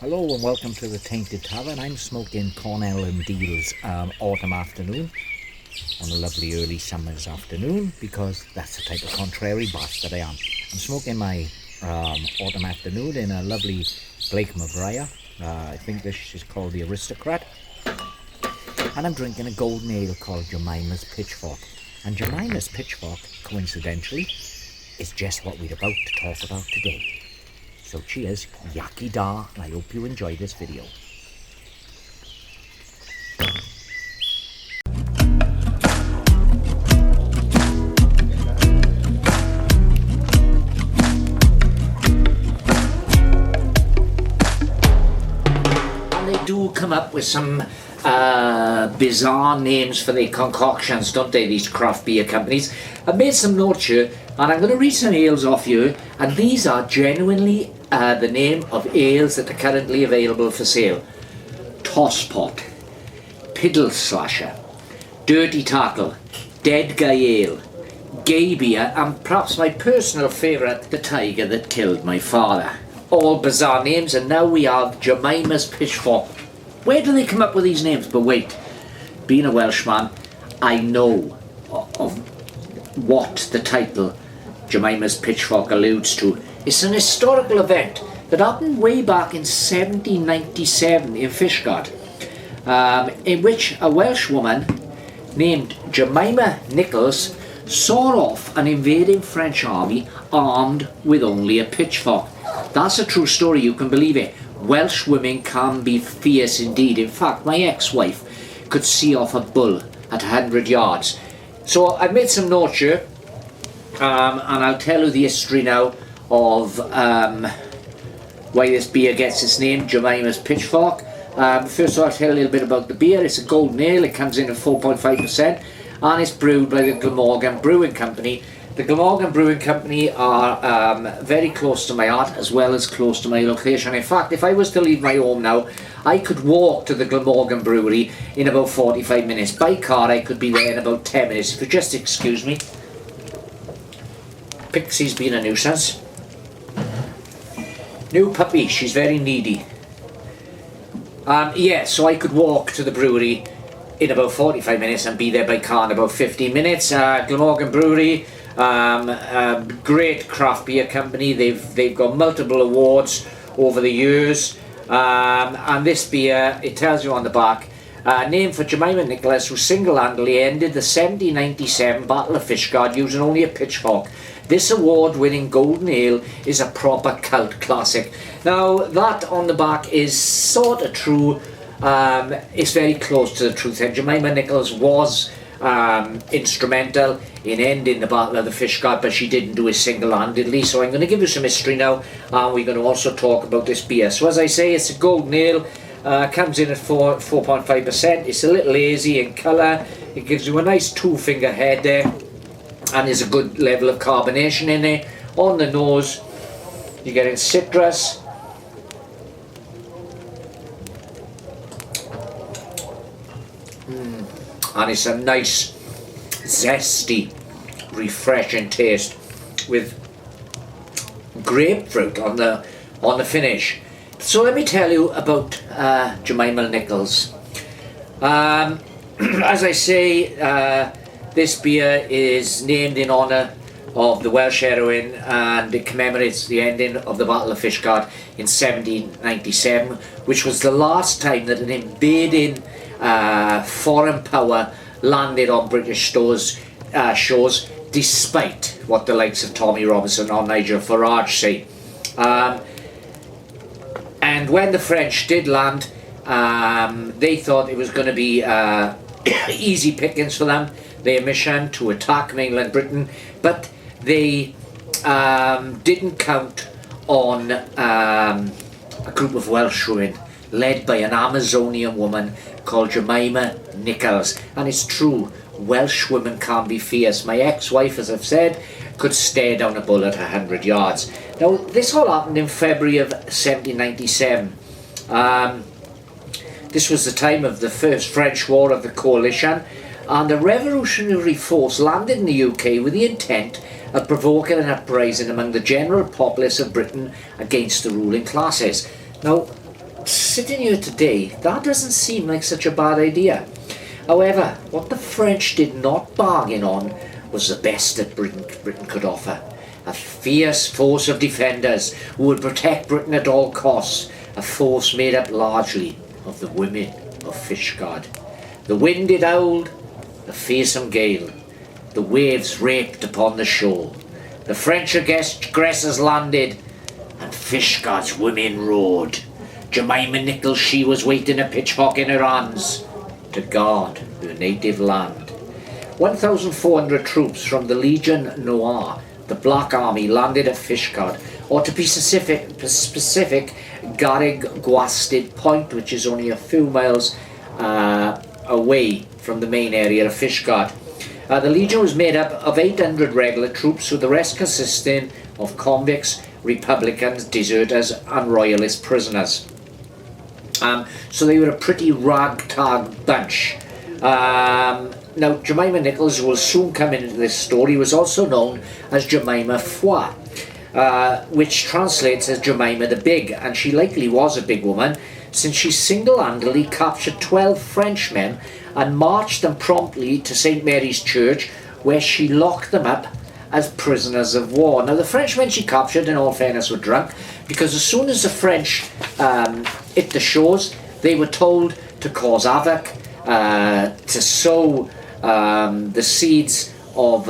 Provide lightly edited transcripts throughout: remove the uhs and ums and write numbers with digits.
Hello and welcome to the Tainted Tavern. I'm smoking Cornell and Deal's autumn afternoon on a lovely early summer's afternoon because that's the type of contrary bastard I am. I'm smoking my autumn afternoon in a lovely Blake Mabraya. I think this is called the Aristocrat. And I'm drinking a golden ale called Jemimas Pitchfork. And Jemimas Pitchfork, coincidentally, is just what we're about to talk about today. So cheers, yaki da, and I hope you enjoy this video. And they do come up with some bizarre names for their concoctions, don't they, these craft beer companies? I've made some notes here, and I'm going to read some ales off you, and these are genuinely the name of ales that are currently available for sale. Tosspot, Piddle Slasher, Dirty Tackle, Dead Guy Ale, Gay Beer, and perhaps my personal favourite, The Tiger That Killed My Father. All bizarre names, and now we have Jemima's Pitchfork. Where do they come up with these names? But wait, being a Welshman, I know of what the title Jemima's Pitchfork alludes to. It's an historical event that happened way back in 1797 in Fishguard, in which a Welsh woman named Jemima Nichols saw off an invading French army armed with only a pitchfork. That's a true story, you can believe it. Welsh women can be fierce indeed. In fact, my ex-wife could see off a bull at 100 yards. So I've made some notes here, and I'll tell you the history now of why this beer gets its name, Jemima's Pitchfork. First of all, I'll tell you a little bit about the beer. It's a golden ale. It comes in at 4.5%, and it's brewed by the Glamorgan Brewing Company. The Glamorgan Brewing Company are very close to my heart, as well as close to my location. In fact, if I was to leave my home now, I could walk to the Glamorgan Brewery in about 45 minutes. By car, I could be there in about 10 minutes. If you just excuse me. Pixie's been a nuisance. New puppy, she's very needy. Yeah, so I could walk to the brewery in about 45 minutes and be there by car in about 15 minutes. Glamorgan Brewery, great craft beer company. They've got multiple awards over the years. And this beer, it tells you on the back, named for Jemima Nicholas, who single-handedly ended the 1797 Battle of Fishguard using only a pitchfork. This award-winning golden ale is a proper cult classic. Now, that on the back is sort of true. It's very close to the truth. And Jemima Nichols was instrumental in ending the Battle of the Fishguard, but she didn't do it single-handedly. So I'm going to give you some history now, and we're going to also talk about this beer. So as I say, it's a golden ale. Comes in at 4.5%. It's a little hazy in colour. It gives you a nice two-finger head there, and there's a good level of carbonation in it. On the nose, you're getting citrus. And it's a nice, zesty, refreshing taste with grapefruit on the finish. So let me tell you about Jemima Nichols. As I say, this beer is named in honour of the Welsh heroine, and it commemorates the ending of the Battle of Fishguard in 1797, which was the last time that an invading foreign power landed on British shores, despite what the likes of Tommy Robinson or Nigel Farage say. And when the French did land, they thought it was going to be easy pickings for them, their mission to attack mainland Britain, but they didn't count on a group of Welsh women led by an Amazonian woman called Jemima Nichols. And it's true, Welsh women can be fierce. My ex-wife, as I've said, could stare down a bull at 100 yards. Now, this all happened in February of 1797. This was the time of the First French War of the Coalition, and the revolutionary force landed in the UK with the intent of provoking an uprising among the general populace of Britain against the ruling classes. Now, sitting here today, that doesn't seem like such a bad idea. However, what the French did not bargain on was the best that Britain could offer. A fierce force of defenders who would protect Britain at all costs, a force made up largely of the women of Fishguard. The wind did howled, the fearsome gale, the waves raped upon the shore. The French aggressors landed, and Fishguard's women roared. Jemima Nichols, she was waiting a pitchfork in her hands to guard her native land. 1,400 troops from the Legion Noire, the Black Army, landed at Fishguard, or to be specific, Garrig Gwastad Point, which is only a few miles away from the main area of Fishguard. The Legion was made up of 800 regular troops, with the rest consisting of convicts, republicans, deserters and royalist prisoners. So they were a pretty ragtag bunch. Now, Jemima Nichols, who will soon come into this story, was also known as Jemima Foy, which translates as Jemima the Big, and she likely was a big woman, since she single-handedly captured 12 Frenchmen and marched them promptly to St. Mary's Church, where she locked them up as prisoners of war. Now, the Frenchmen she captured, in all fairness, were drunk, because as soon as the French hit the shores, they were told to cause havoc, to sow the seeds of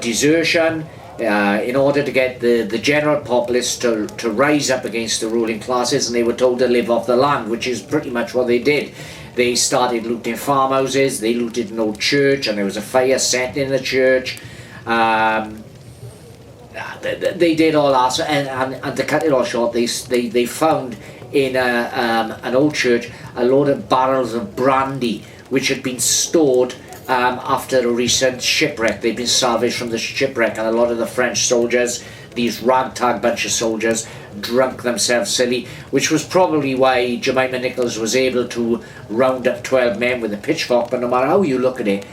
desertion, in order to get the general populace to rise up against the ruling classes, and they were told to live off the land, which is pretty much what they did. They started looting farmhouses, they looted an old church, and there was a fire set in the church. They did all that, and to cut it all short, they found in an old church a load of barrels of brandy, which had been stored after a recent shipwreck. They'd been salvaged from the shipwreck, and a lot of the French soldiers, these ragtag bunch of soldiers, drunk themselves silly, which was probably why Jemima Nichols was able to round up 12 men with a pitchfork. But no matter how you look at it,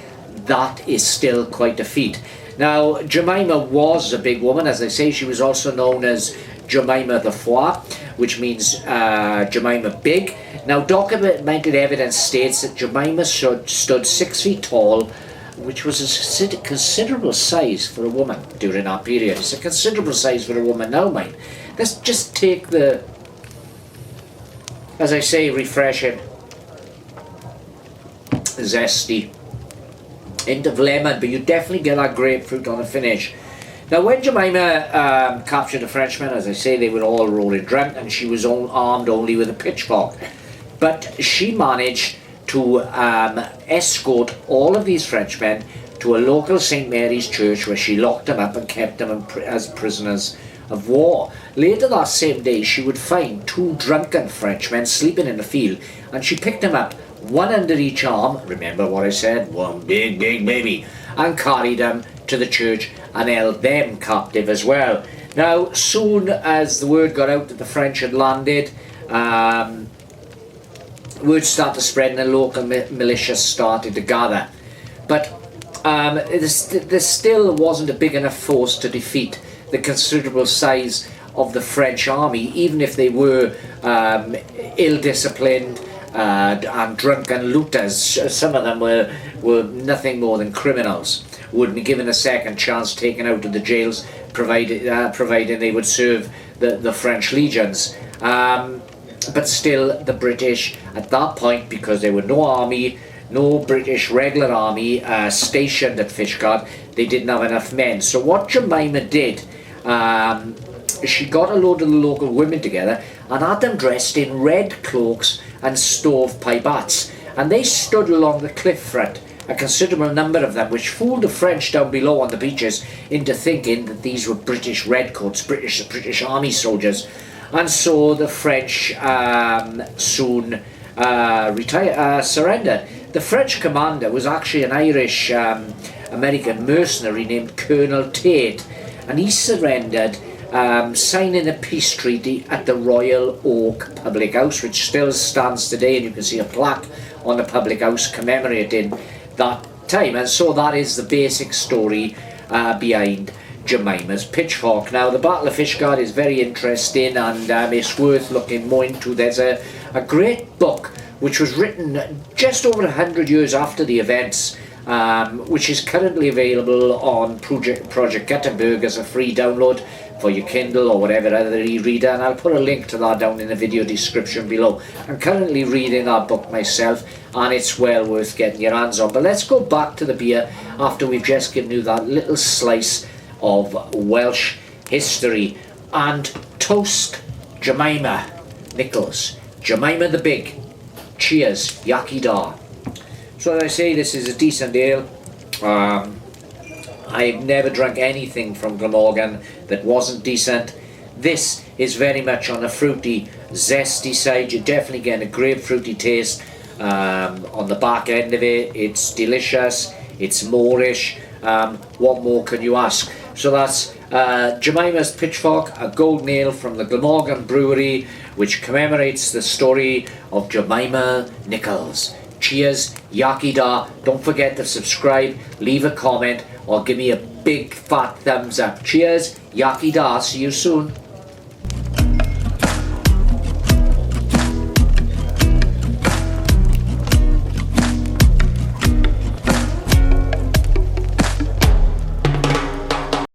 that is still quite a feat. Now, Jemima was a big woman. As I say, she was also known as Jemima the Foy, which means Jemima Big. Now, documented evidence states that Jemima stood 6 feet tall, which was a considerable size for a woman during that period. It's a considerable size for a woman now, mind. Let's just take the, as I say, refreshing, zesty hint of lemon, but you definitely get that grapefruit on the finish. Now, when Jemima captured the Frenchmen, as I say, they were all rolling drunk, and she was armed only with a pitchfork. But she managed to escort all of these Frenchmen to a local St. Mary's Church, where she locked them up and kept them as prisoners of war. Later that same day, she would find 2 drunken Frenchmen sleeping in the field, and she picked them up, one under each arm, remember what I said, one big baby, and carried them to the church and held them captive as well. Now, soon as the word got out that the French had landed, word started to spread, and the local militia started to gather. But there still wasn't a big enough force to defeat the considerable size of the French army, even if they were ill-disciplined and drunken looters. Some of them were nothing more than criminals who would be given a second chance, taken out of the jails, providing they would serve the French legions. But still, the British, at that point, because there were no army, no British regular army stationed at Fishguard, they didn't have enough men. So what Jemima did, she got a load of the local women together and had them dressed in red cloaks and stovepipe hats, and they stood along the cliff front, a considerable number of them, which fooled the French down below on the beaches into thinking that these were British redcoats, British army soldiers. And so the French soon surrendered. The French commander was actually an Irish American mercenary named Colonel Tate, and he surrendered, signing a peace treaty at the Royal Oak Public House, which still stands today, and you can see a plaque on the public house commemorating that time. And so that is the basic story behind Jemima's Pitchfork. Now, the Battle of Fishguard is very interesting, and it's worth looking more into. There's a great book which was written just over 100 years after the events, which is currently available on Project Gutenberg as a free download for your Kindle or whatever other e-reader, and I'll put a link to that down in the video description below. I'm currently reading that book myself, and it's well worth getting your hands on. But let's go back to the beer after we've just given you that little slice of Welsh history. And toast Jemima Nichols, Jemima the Big. Cheers, Yaki Da. So as I say, this is a decent ale. I've never drunk anything from Glamorgan that wasn't decent. This is very much on the fruity, zesty side. You're definitely getting a grapefruity taste on the back end of it. It's delicious. It's Moorish. What more can you ask? So that's Jemima's Pitchfork, a golden ale from the Glamorgan Brewery, which commemorates the story of Jemima Nichols. Cheers, Yaki Da. Don't forget to subscribe, leave a comment, or give me a big fat thumbs up. Cheers, Yaki Da. See you soon.